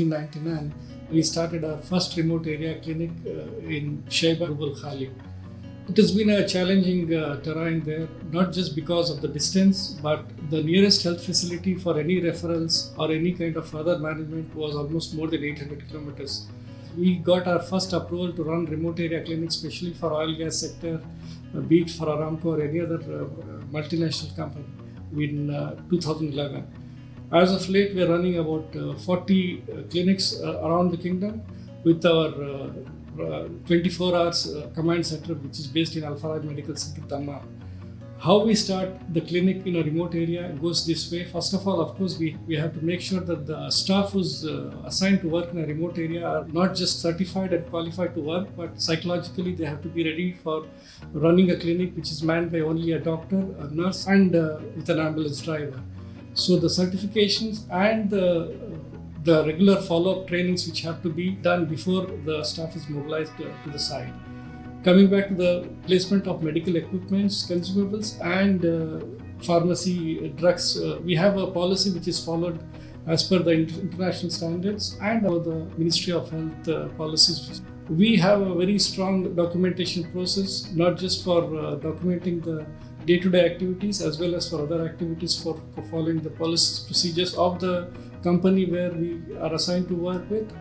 1999, we started our first remote area clinic in Shaiba Rubal Khali. It has been a challenging terrain there, not just because of the distance, but the nearest health facility for any referrals or any kind of further management was almost more than 800 kilometers. We got our first approval to run remote area clinics, especially for oil gas sector, be it for Aramco or any other multinational company in 2011. As of late, we are running about 40 clinics around the kingdom with our 24 hours command center, which is based in Faraby Medical Center, Dammam. How we start the clinic in a remote area goes this way. First of all, of course, we have to make sure that the staff who's assigned to work in a remote area are not just certified and qualified to work, but psychologically they have to be ready for running a clinic which is manned by only a doctor, a nurse, and with an ambulance driver. So the certifications and the regular follow-up trainings which have to be done before the staff is mobilized to the site. Coming back to the placement of medical equipments, consumables, and pharmacy drugs, we have a policy which is followed as per the international standards and the Ministry of Health policies. We have a very strong documentation process, not just for documenting the day-to-day activities as well as for other activities for following the policies, procedures of the company where we are assigned to work with,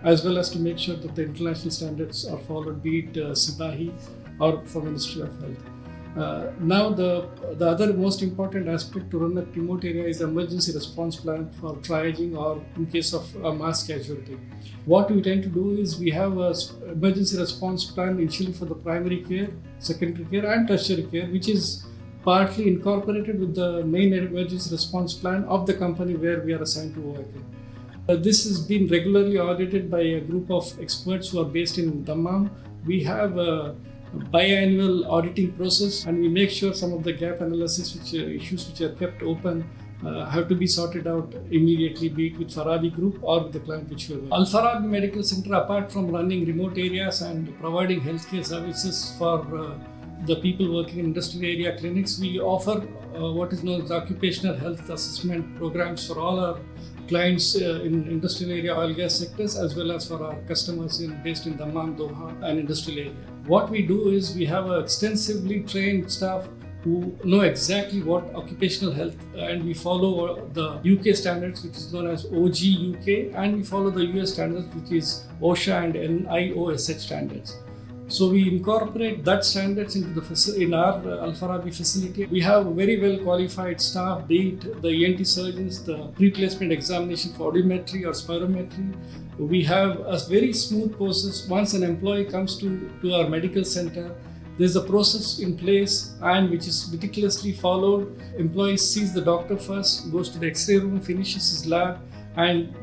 as well as to make sure that the international standards are followed, be it Sipahi or for Ministry of Health. Now the other most important aspect to run a remote area is the emergency response plan for triaging or in case of a mass casualty. What we tend to do is we have an emergency response plan initially for the primary care, secondary care and tertiary care, which is partly incorporated with the main emergency response plan of the company where we are assigned to work in. This has been regularly audited by a group of experts who are based in Dammam. We have a biannual auditing process and we make sure some of the gap analysis issues which are kept open have to be sorted out immediately, be it with Faraby Group or with the client which we are. Al Faraby Medical Center, apart from running remote areas and providing healthcare services for the people working in industrial area clinics, we offer what is known as occupational health assessment programs for all our clients in industrial area oil gas sectors as well as for our customers based in Dammam, Doha and industrial area. What we do is we have extensively trained staff who know exactly what occupational health, and we follow the UK standards which is known as OG UK, and we follow the US standards which is OSHA and NIOSH standards. So we incorporate that standards into in our Al Faraby facility. We have very well qualified staff, be it the ENT surgeons, the pre-placement examination for audiometry or spirometry. We have a very smooth process. Once an employee comes to our medical center, there's a process in place and which is meticulously followed. Employee sees the doctor first, goes to the X-ray room, finishes his lab, and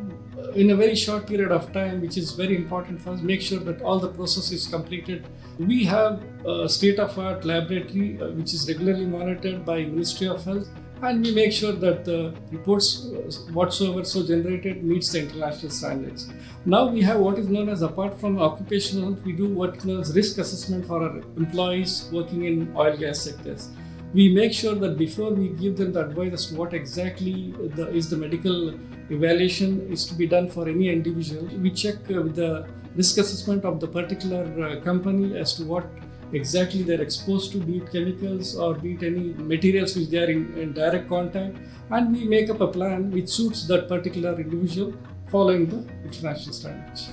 in a very short period of time, which is very important for us, make sure that all the process is completed. We have a state-of-art laboratory which is regularly monitored by Ministry of Health, and we make sure that the reports whatsoever so generated meets the international standards. Now we have what is known as, apart from occupational health, we do what is known as risk assessment for our employees working in oil gas sectors. We make sure that before we give them the advice as to what exactly is the medical evaluation is to be done for any individual, we check with the risk assessment of the particular company as to what exactly they're exposed to, be it chemicals or be it any materials which they are in direct contact, and we make up a plan which suits that particular individual following the international standards.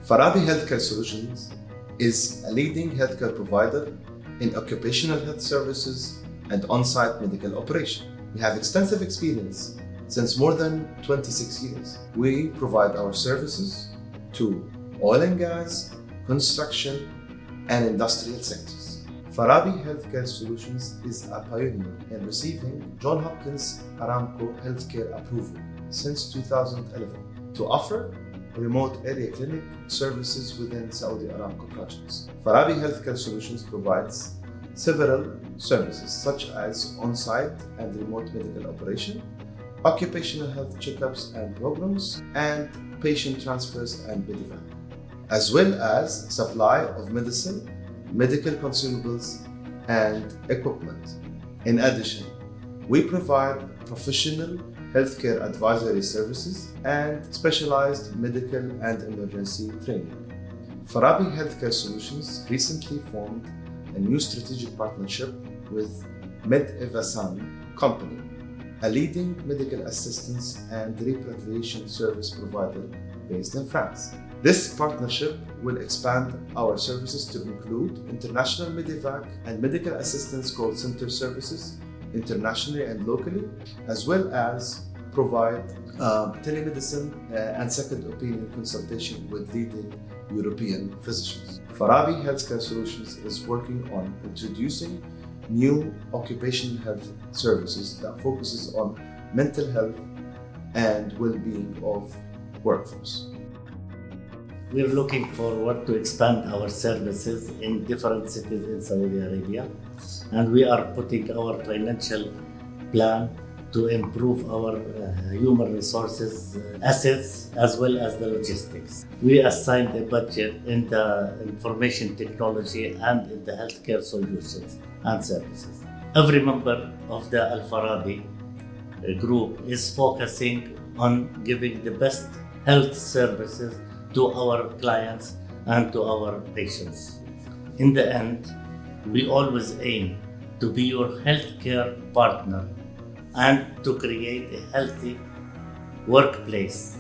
Faraby Healthcare Solutions is a leading healthcare provider in occupational health services and on-site medical operation. We have extensive experience since more than 26 years. We provide our services to oil and gas, construction, and industrial sectors. Faraby Healthcare Solutions is a pioneer in receiving Johns Hopkins Aramco healthcare approval since 2011 to offer remote area clinic services within Saudi Aramco projects. Faraby Healthcare Solutions provides several services such as on-site and remote medical operation, occupational health checkups and programs, and patient transfers and medevac, as well as supply of medicine, medical consumables, and equipment. In addition, we provide professional healthcare advisory services, and specialized medical and emergency training. Faraby Healthcare Solutions recently formed a new strategic partnership with Med-Evasan Company, a leading medical assistance and repatriation service provider based in France. This partnership will expand our services to include international Medivac and medical assistance call center services internationally and locally, as well as provide telemedicine and second opinion consultation with leading European physicians. Faraby Healthcare Solutions is working on introducing new occupational health services that focuses on mental health and well-being of workforce. We're looking forward to expand our services in different cities in Saudi Arabia, and we are putting our financial plan to improve our human resources assets as well as the logistics. We assigned a budget in the information technology and in the healthcare solutions and services. Every member of the Al Faraby group is focusing on giving the best health services to our clients and to our patients. In the end, we always aim to be your healthcare partner and to create a healthy workplace